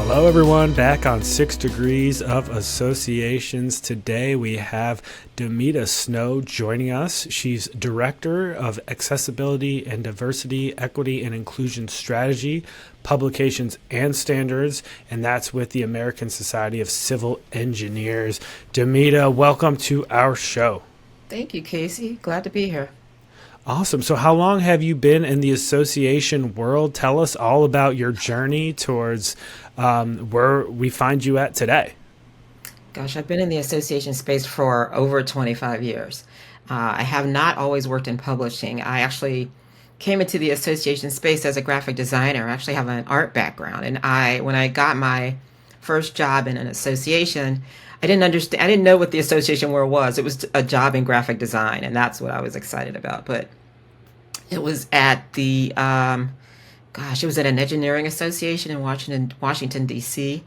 Hello, everyone. Back on 6 Degrees of Associations. Today we have Damita Snow joining us. She's Director of Accessibility and Diversity, Equity and Inclusion Strategy, Publications and Standards, and that's with the American Society of Civil Engineers. Damita, welcome to our show. Thank you, Casey. Glad to be here. Awesome. So how long have you been in the association world? Tell us all about your journey towards where we find you at today. Gosh, I've been in the association space for over 25 years. I have not always worked in publishing. I actually came into the association space as a graphic designer. I actually have an art background. And when I got my first job in an association, I didn't know what the association world was. It was a job in graphic design, and that's what I was excited about. But it was at it was at an engineering association in Washington, D.C.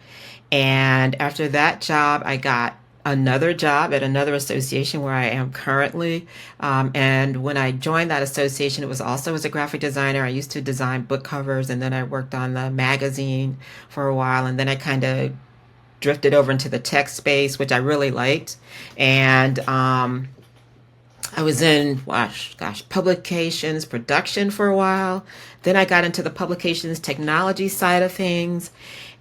And after that job, I got another job at another association where I am currently. And when I joined that association, it was also as a graphic designer. I used to design book covers, and then I worked on the magazine for a while, and then I kind of drifted over into the tech space, which I really liked. And I was in, publications production for a while. Then I got into the publications technology side of things.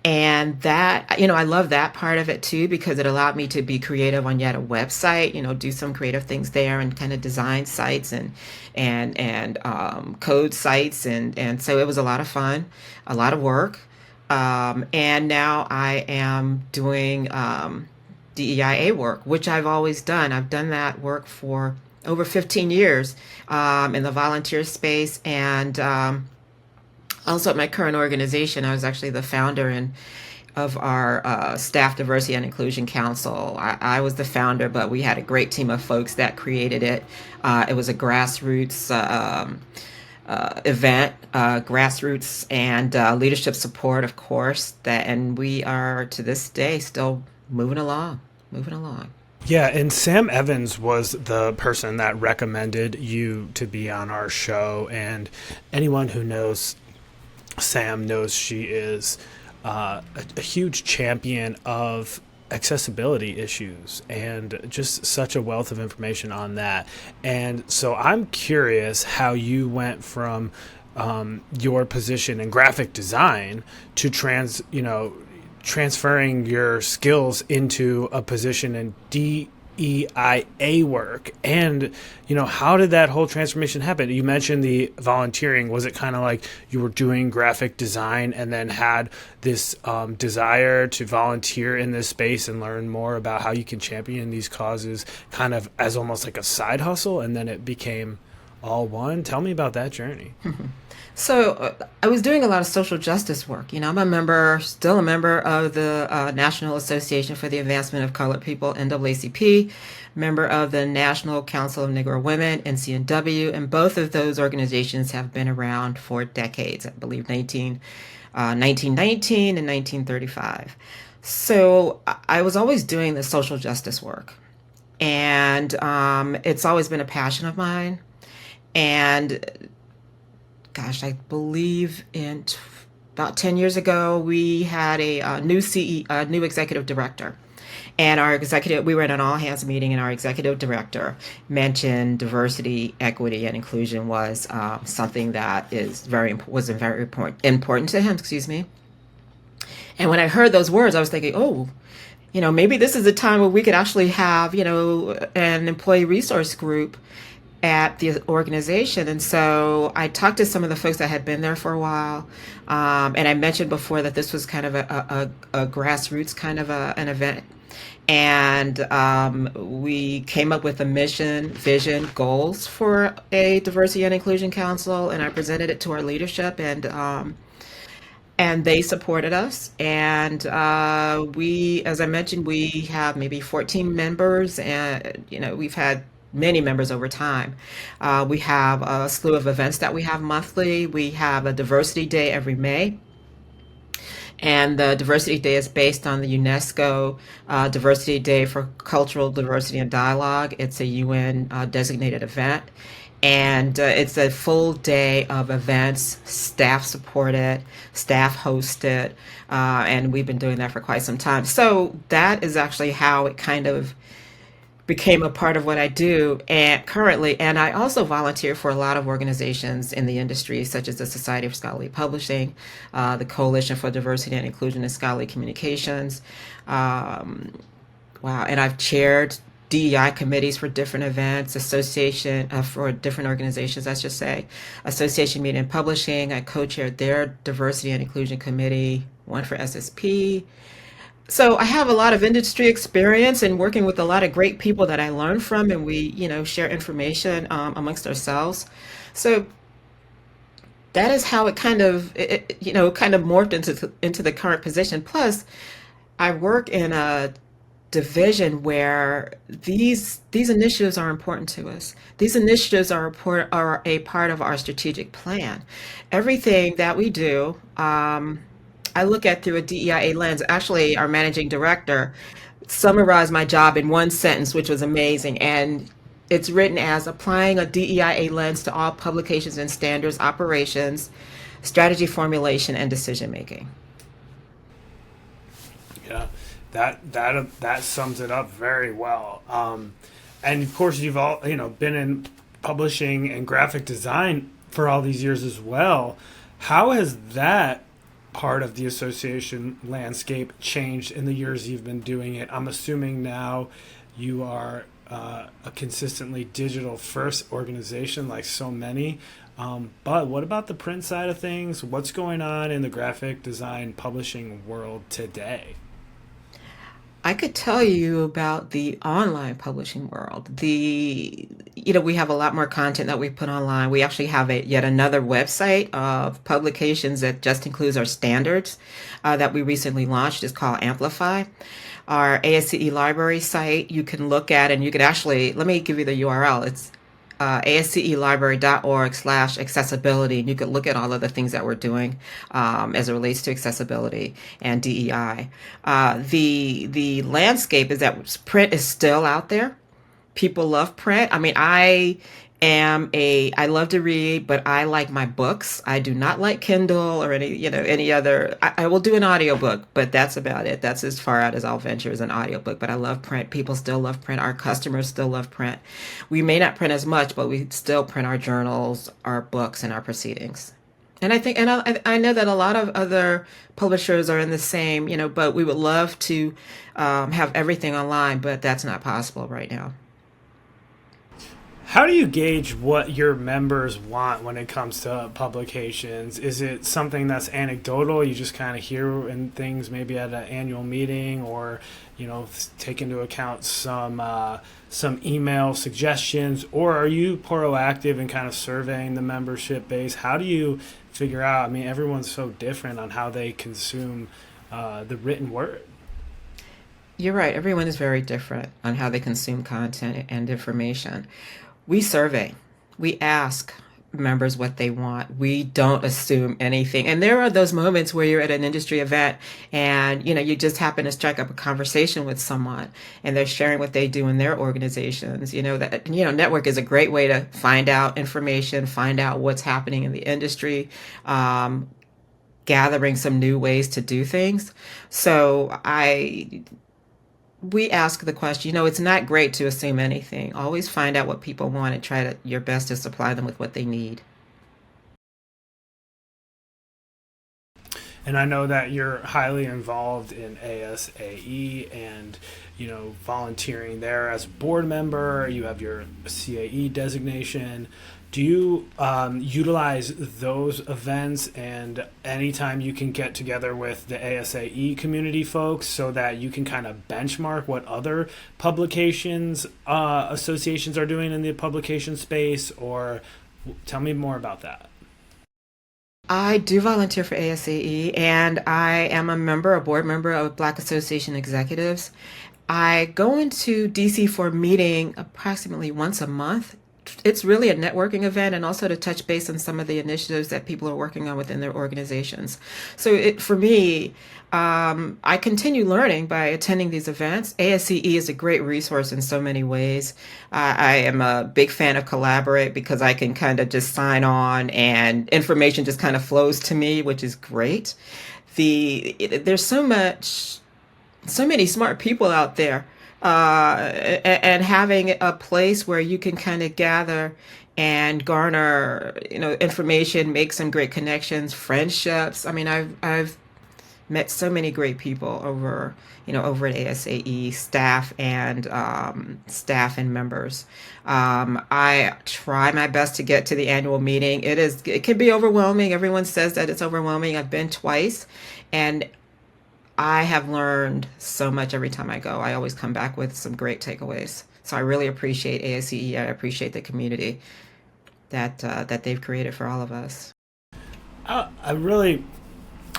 And that, I love that part of it too, because it allowed me to be creative on yet a website, do some creative things there and kind of design sites and code sites. And so it was a lot of fun, a lot of work. And now I am doing DEIA work, which I've always done. I've done that work for over 15 years in the volunteer space. And also at my current organization, I was actually the founder of our Staff Diversity and Inclusion Council. I was the founder, but we had a great team of folks that created it. It was a grassroots event, grassroots and leadership support, of course, and we are to this day still moving along. Yeah, and Sam Evans was the person that recommended you to be on our show, and anyone who knows Sam knows she is a huge champion of accessibility issues and just such a wealth of information on that. And so I'm curious how you went from your position in graphic design to transferring your skills into a position in DEIA work. And how did that whole transformation happen? You mentioned the volunteering. Was it kind of like you were doing graphic design and then had this desire to volunteer in this space and learn more about how you can champion these causes kind of as almost like a side hustle, and then it became all one? Tell me about that journey. So I was doing a lot of social justice work. I'm still a member of the National Association for the Advancement of Colored People, NAACP, member of the National Council of Negro Women, NCNW, and both of those organizations have been around for decades, I believe 1919 and 1935. So I was always doing the social justice work, and it's always been a passion of mine. And I believe about 10 years ago, we had a new new executive director. And we were at an all hands meeting, and our executive director mentioned diversity, equity, and inclusion was something that was very important to him, excuse me. And when I heard those words, I was thinking, maybe this is a time where we could actually have, an employee resource group at the organization. And so I talked to some of the folks that had been there for a while. And I mentioned before that this was kind of a grassroots kind of an event. And we came up with a mission, vision, goals for a diversity and inclusion council. And I presented it to our leadership, and they supported us. And as I mentioned, we have maybe 14 members, and we've had many members over time. We have a slew of events that we have monthly. We have a diversity day every May. And the Diversity Day is based on the UNESCO Diversity Day for Cultural Diversity and Dialogue. It's a UN designated event. And it's a full day of events, staff supported, staff hosted, and we've been doing that for quite some time. So that is actually how it kind of became a part of what I do and currently. And I also volunteer for a lot of organizations in the industry, such as the Society of Scholarly Publishing, the Coalition for Diversity and Inclusion in Scholarly Communications. Um, wow, and I've chaired DEI committees for different events, association for different organizations, I should say. Association Media and Publishing, I co-chaired their diversity and inclusion committee, one for SSP. So I have a lot of industry experience and working with a lot of great people that I learn from, and we, share information amongst ourselves. So that is how it kind of, kind of morphed into the current position. Plus, I work in a division where these initiatives are important to us. These initiatives are a part of our strategic plan. Everything that we do, I look at through a DEIA lens. Actually, our managing director summarized my job in one sentence, which was amazing. And it's written as applying a DEIA lens to all publications and standards, operations, strategy formulation, and decision making. Yeah, that sums it up very well. And of course, you've all been in publishing and graphic design for all these years as well. How has that part of the association landscape changed in the years you've been doing it? I'm assuming now you are a consistently digital first organization like so many. But what about the print side of things? What's going on in the graphic design publishing world today? I could tell you about the online publishing world. We have a lot more content that we put online. We actually have yet another website of publications that just includes our standards that we recently launched. It's called Amplify. Our ASCE library site, you can look at, and you could actually, let me give you the URL. It's ascelibrary.org/accessibility. And you could look at all of the things that we're doing as it relates to accessibility and DEI. The landscape is that print is still out there. People love print. I mean, I love to read, but I like my books. I do not like Kindle or any other. I will do an audiobook, but that's about it. That's as far out as I'll venture as an audiobook, but I love print. People still love print. Our customers still love print. We may not print as much, but we still print our journals, our books, and our proceedings. And I know that a lot of other publishers are in the same, but we would love to have everything online, but that's not possible right now. How do you gauge what your members want when it comes to publications? Is it something that's anecdotal? You just kind of hear in things maybe at an annual meeting, or take into account some email suggestions, or are you proactive in kind of surveying the membership base? How do you figure out? I mean, everyone's so different on how they consume the written word. You're right. Everyone is very different on how they consume content and information. We survey, we ask members what they want. We don't assume anything. And there are those moments where you're at an industry event and you just happen to strike up a conversation with someone and they're sharing what they do in their organizations. Network is a great way to find out information, find out what's happening in the industry, gathering some new ways to do things. So we ask the question, it's not great to assume anything. Always find out what people want and try your best to supply them with what they need. And I know that you're highly involved in ASAE and, volunteering there as a board member. You have your CAE designation. Do you utilize those events and anytime you can get together with the ASAE community folks so that you can kind of benchmark what other publications, associations are doing in the publication space? Or tell me more about that. I do volunteer for ASAE and I am a board member of Black Association Executives. I go into DC for a meeting approximately once a month it's really a networking event, and also to touch base on some of the initiatives that people are working on within their organizations. So for me, I continue learning by attending these events. ASCE is a great resource in so many ways. I am a big fan of Collaborate because I can kind of just sign on and information just kind of flows to me, which is great. There's so many smart people out there, and having a place where you can kind of gather and garner, information, make some great connections, friendships. I mean, I've met so many great people over at ASAE staff and members. I try my best to get to the annual meeting. It can be overwhelming. Everyone says that it's overwhelming. I've been twice, and I have learned so much every time I go. I always come back with some great takeaways. So I really appreciate ASCE. I appreciate the community that they've created for all of us. I really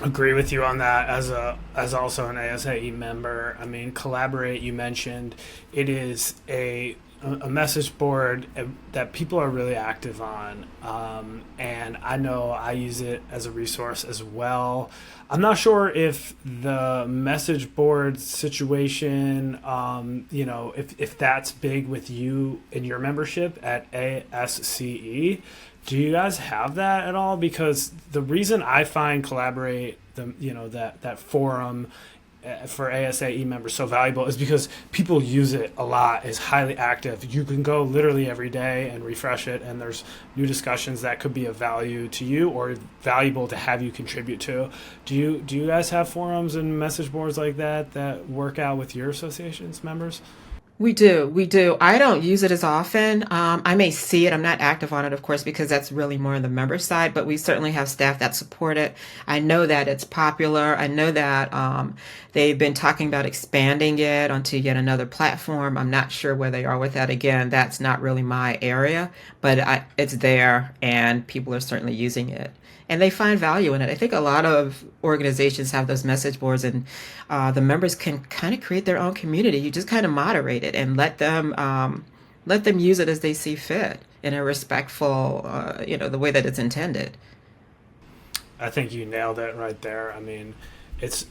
agree with you on that as also an ASAE member. I mean, Collaborate, you mentioned, it is a message board that people are really active on, and I know I use it as a resource as well. I'm not sure if the message board situation, if that's big with you in your membership at ASCE. Do you guys have that at all? Because the reason I find Collaborate, that forum for ASAE members so valuable is because people use it a lot. It's highly active. You can go literally every day and refresh it, and there's new discussions that could be of value to you or valuable to have you contribute to. Do you guys have forums and message boards like that work out with your association's members? We do. I don't use it as often. I may see it. I'm not active on it, of course, because that's really more on the member side, but we certainly have staff that support it. I know that it's popular. I know that they've been talking about expanding it onto yet another platform. I'm not sure where they are with that. Again, that's not really my area, but it's there, and people are certainly using it. And they find value in it. I think a lot of organizations have those message boards, and the members can kind of create their own community. You just kind of moderate it and let them use it as they see fit in a respectful, the way that it's intended. I think you nailed it right there. I mean, it's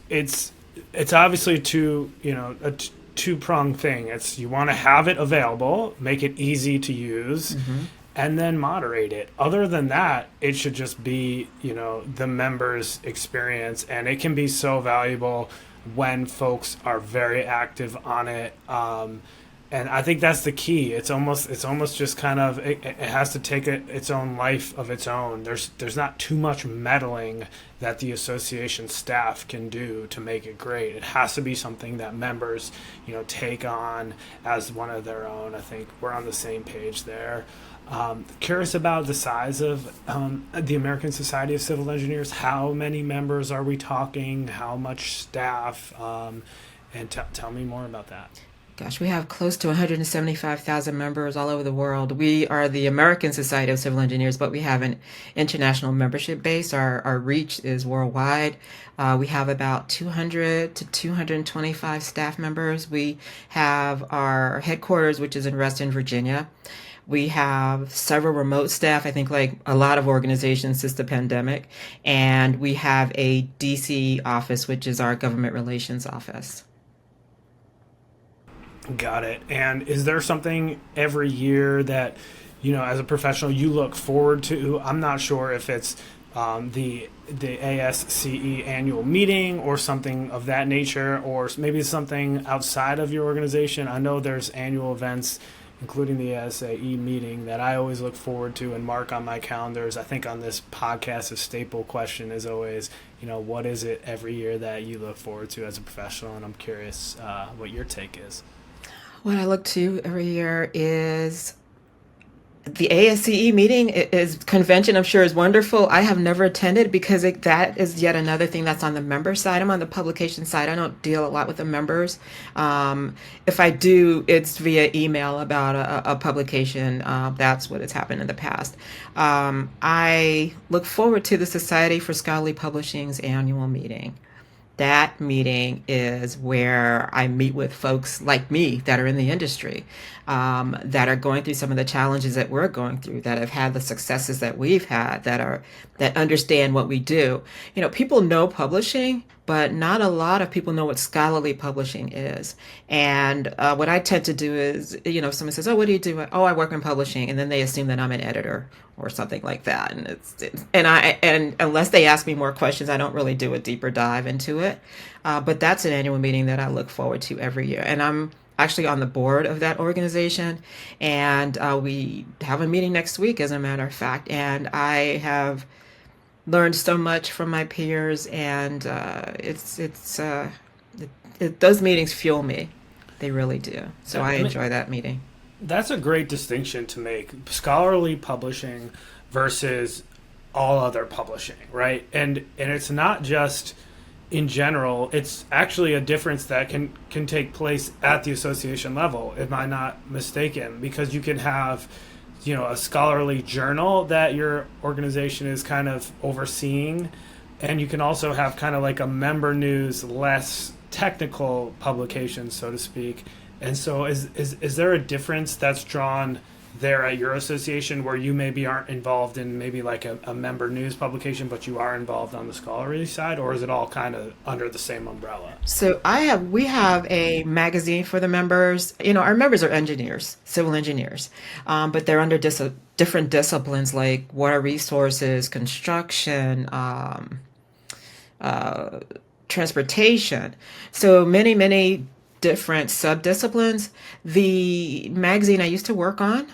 obviously a two-pronged thing. It's you want to have it available, make it easy to use. Mm-hmm. And then moderate it. Other than that, it should just be, the members' experience, and it can be so valuable when folks are very active on it. And I think that's the key. It's almost just kind of it has to take its own life of its own. There's not too much meddling that the association staff can do to make it great. It has to be something that members, take on as one of their own. I think we're on the same page there. Curious about the size of the American Society of Civil Engineers. How many members are we talking? How much staff? And tell me more about that. Gosh, we have close to 175,000 members all over the world. We are the American Society of Civil Engineers, but we have an international membership base. Our reach is worldwide. We have about 200 to 225 staff members. We have our headquarters, which is in Reston, Virginia. We have several remote staff, I think like a lot of organizations since the pandemic. And we have a DC office, which is our government relations office. Got it. And is there something every year that, as a professional, you look forward to? I'm not sure if it's the ASCE annual meeting or something of that nature, or maybe it's something outside of your organization. I know there's annual events, including the ASAE meeting, that I always look forward to and mark on my calendars. I think on this podcast, a staple question is always, what is it every year that you look forward to as a professional? And I'm curious what your take is. What I look to every year is the ASCE meeting. Is convention, I'm sure, is wonderful. I have never attended because that is yet another thing that's on the member side. I'm on the publication side. I don't deal a lot with the members. If I do, it's via email about a publication. That's what has happened in the past. I look forward to the Society for Scholarly Publishing's annual meeting. That meeting is where I meet with folks like me that are in the industry. that are going through some of the challenges that we're going through, that have had the successes that we've had, that understand what we do. People know publishing, but not a lot of people know what scholarly publishing is. And what I tend to do is, if someone says, "Oh, what do you do?" "Oh, I work in publishing," and then they assume that I'm an editor or something like that. And unless they ask me more questions, I don't really do a deeper dive into it. But that's an annual meeting that I look forward to every year, and I'm actually on the board of that organization, and we have a meeting next week, as a matter of fact. And I have learned so much from my peers, and those meetings fuel me. They really do. So I enjoy that meeting. That's a great distinction to make. Scholarly publishing versus all other publishing, right? And it's not just in general, it's actually a difference that can take place at the association level, if I'm not mistaken, because you can have, a scholarly journal that your organization is kind of overseeing, and you can also have kind of like a member news, less technical publication, so to speak. And so is there a difference that's drawn there at your association, where you maybe aren't involved in maybe like a member news publication, but you are involved on the scholarly side, or is it all kind of under the same umbrella? So we have a magazine for the members. Our members are engineers, civil engineers, but they're under different disciplines like water resources, construction, transportation. So many different sub-disciplines. The magazine I used to work on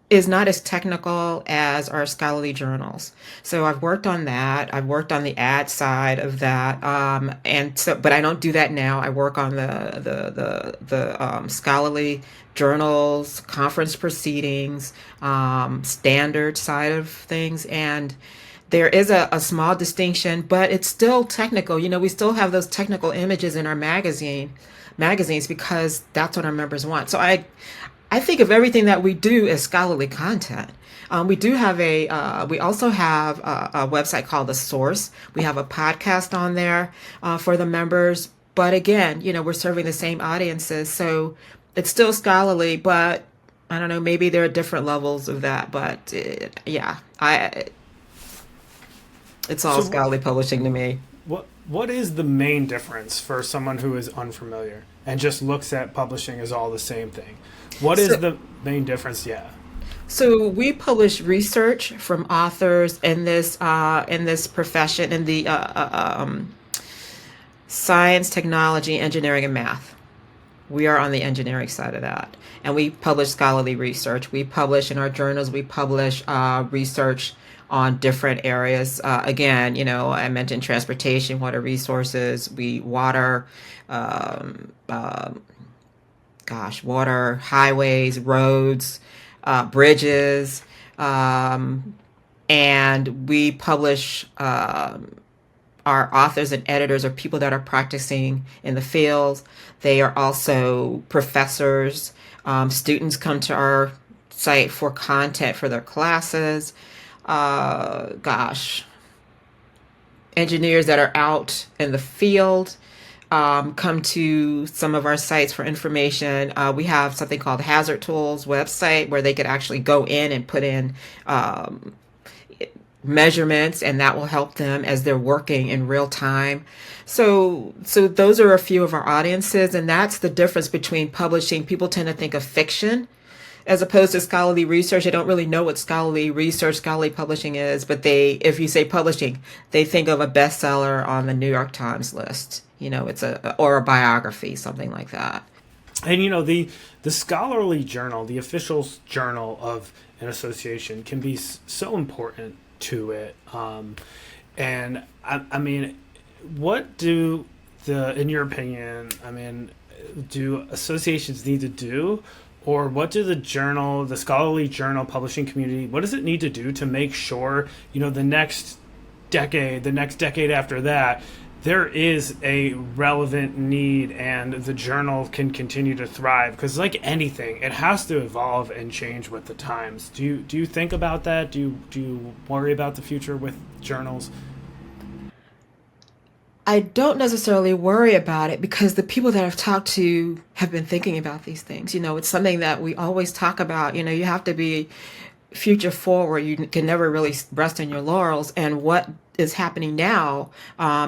is not as technical as our scholarly journals. So I've worked on that. I've worked on the ad side of that, but I don't do that now. I work on the scholarly journals, conference proceedings, standard side of things, and there is a small distinction, but it's still technical. We still have those technical images in our magazines, because that's what our members want. So I think of everything that we do as scholarly content. We also have a website called The Source. We have a podcast on there for the members. But again, we're serving the same audiences. So it's still scholarly, but I don't know, maybe there are different levels of that. But it's all scholarly publishing to me. What is the main difference for someone who is unfamiliar and just looks at publishing as all the same thing? What is the main difference? Yeah. So we publish research from authors in this profession, in the science, technology, engineering, and math. We are on the engineering side of that, and we publish scholarly research. We publish in our journals. We publish research on different areas. Again, I mentioned transportation, water resources, water, highways, roads, bridges, and we publish our authors and editors are people that are practicing in the field. They are also professors. Students come to our site for content for their classes. Engineers that are out in the field come to some of our sites for information. We have something called Hazard Tools website where they could actually go in and put in measurements, and that will help them as they're working in real time. So those are a few of our audiences, and that's the difference between publishing. People tend to think of fiction as opposed to scholarly research. They don't really know what scholarly research, scholarly publishing is, but if you say publishing, they think of a bestseller on the New York Times list. It's or a biography, something like that. And the scholarly journal, the official journal of an association, can be so important to it. And I mean, what do in your opinion, do associations need to do? Or what do the scholarly journal publishing community, what does it need to do to make sure, the next decade after that, there is a relevant need and the journal can continue to thrive? Because like anything, it has to evolve and change with the times. Do you think about that? Do you worry about the future with journals? I don't necessarily worry about it because the people that I've talked to have been thinking about these things. It's something that we always talk about. You have to be future forward. You can never really rest on your laurels. And what is happening now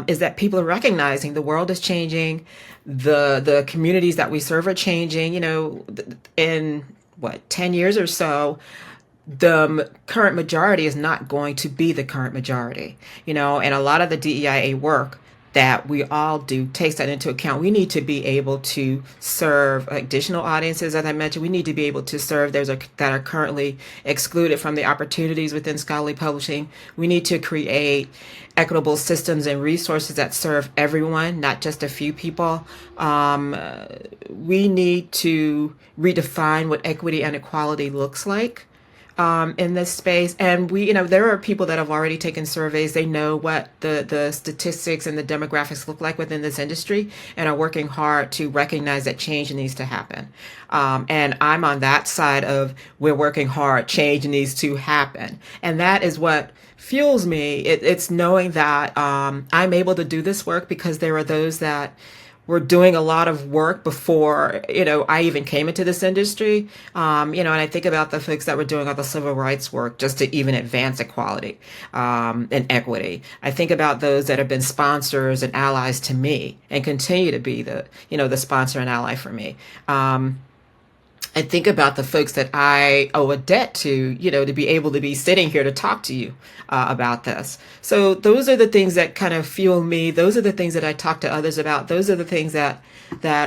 is that people are recognizing the world is changing, the communities that we serve are changing. In what 10 years or so, the current majority is not going to be the current majority, and a lot of the DEIA work that we all do takes that into account. We need to be able to serve additional audiences, as I mentioned. We need to be able to serve those that are currently excluded from the opportunities within scholarly publishing. We need to create equitable systems and resources that serve everyone, not just a few people. We need to redefine what equity and equality looks like in this space. And there are people that have already taken surveys. They know what the statistics and the demographics look like within this industry and are working hard to recognize that change needs to happen. And I'm on that side of we're working hard, change needs to happen. And that is what fuels me. It's knowing that I'm able to do this work because there are those that were doing a lot of work before, I even came into this industry. And I think about the folks that were doing all the civil rights work just to even advance equality and equity. I think about those that have been sponsors and allies to me and continue to be the sponsor and ally for me. I think about the folks that I owe a debt to, to be able to be sitting here to talk to you about this. So those are the things that kind of fuel me. Those are the things that I talk to others about. Those are the things that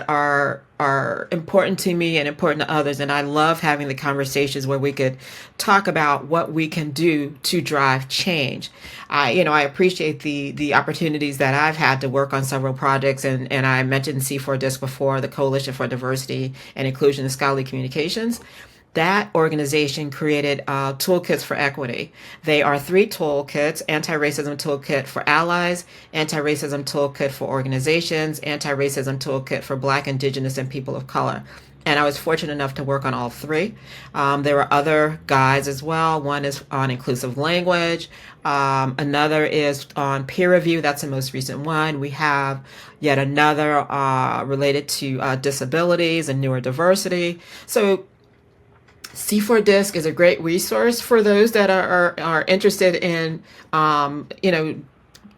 are important to me and important to others. And I love having the conversations where we could talk about what we can do to drive change. I appreciate the opportunities that I've had to work on several projects. And I mentioned C4DISC before, the Coalition for Diversity and Inclusion in Scholarly Communications. That organization created toolkits for equity. They are 3 toolkits: anti-racism toolkit for allies, anti-racism toolkit for organizations, anti-racism toolkit for Black, Indigenous, and people of color. And I was fortunate enough to work on all 3. There are other guides as well. One is on inclusive language. Another is on peer review. That's the most recent one. We have yet another related to disabilities and neurodiversity. So C4DISC is a great resource for those that are interested in,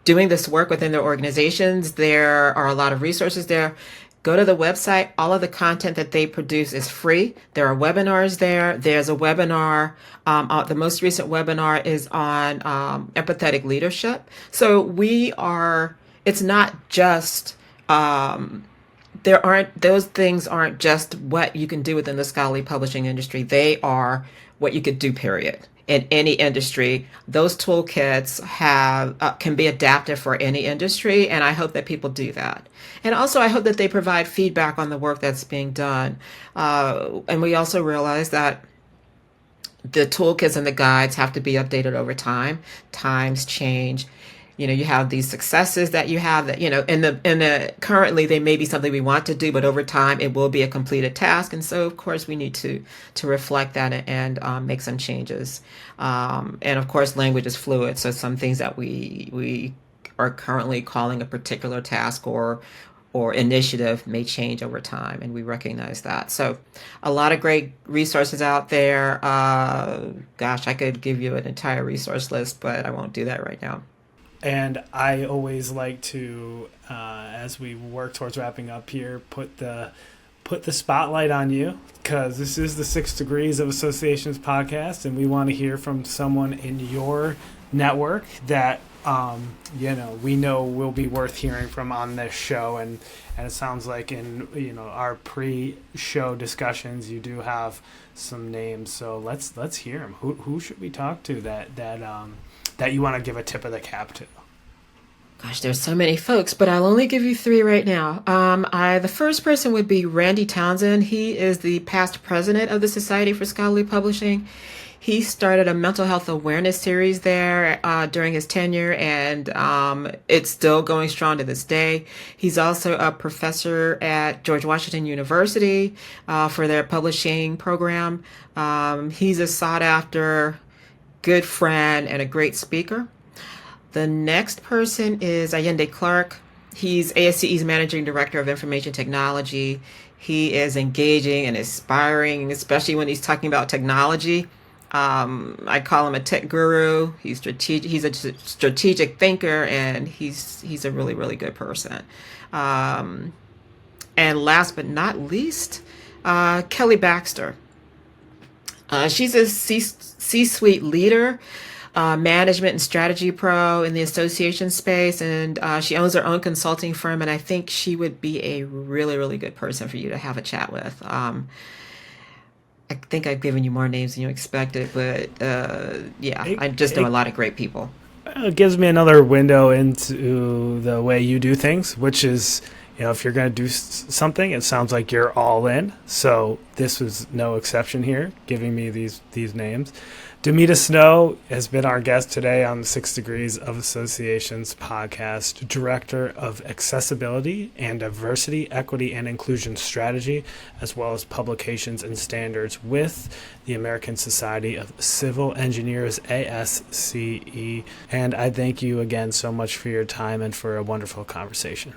doing this work within their organizations. There are a lot of resources there. Go to the website. All of the content that they produce is free. There are webinars there. There's a webinar. The most recent webinar is on empathetic leadership. So it's not just, those things aren't just what you can do within the scholarly publishing industry. They are what you could do, period. In any industry, those toolkits can be adapted for any industry, and I hope that people do that. And also, I hope that they provide feedback on the work that's being done. And we also realize that the toolkits and the guides have to be updated over time. Times change. You have these successes that you have that, currently they may be something we want to do, but over time it will be a completed task. And so, of course, we need to reflect that and make some changes. And of course, language is fluid. So some things that we are currently calling a particular task or initiative may change over time, and we recognize that. So a lot of great resources out there. Gosh, I could give you an entire resource list, but I won't do that right now. And I always like to, as we work towards wrapping up here, put the spotlight on you, because this is the 6 Degrees of Associations podcast, and we want to hear from someone in your network that we know will be worth hearing from on this show. And it sounds like in our pre-show discussions you do have some names, so let's hear them. Who should we talk to that you want to give a tip of the cap to? Gosh, there's so many folks, but I'll only give you 3 right now. The first person would be Randy Townsend. He is the past president of the Society for Scholarly Publishing. He started a mental health awareness series there during his tenure, and it's still going strong to this day. He's also a professor at George Washington University for their publishing program. He's a sought-after good friend and a great speaker. The next person is Allende Clark. He's ASCE's Managing Director of Information Technology. He is engaging and inspiring, especially when he's talking about technology. I call him a tech guru. He's strategic. He's a strategic thinker, and he's a really really good person. Um, and last but not least, Kelly Baxter. She's a C-suite leader, management and strategy pro in the association space, and she owns her own consulting firm. And I think she would be a really, really good person for you to have a chat with. I think I've given you more names than you expected, but yeah, It, I just know a it lot of great people. gives me another window into the way you do things, which is, if you're going to do something, it sounds like you're all in. So this was no exception here, giving me these names. Damita Snow has been our guest today on the 6 Degrees of Associations podcast, Director of Accessibility and Diversity, Equity, and Inclusion Strategy, as well as Publications and Standards with the American Society of Civil Engineers, ASCE. And I thank you again so much for your time and for a wonderful conversation.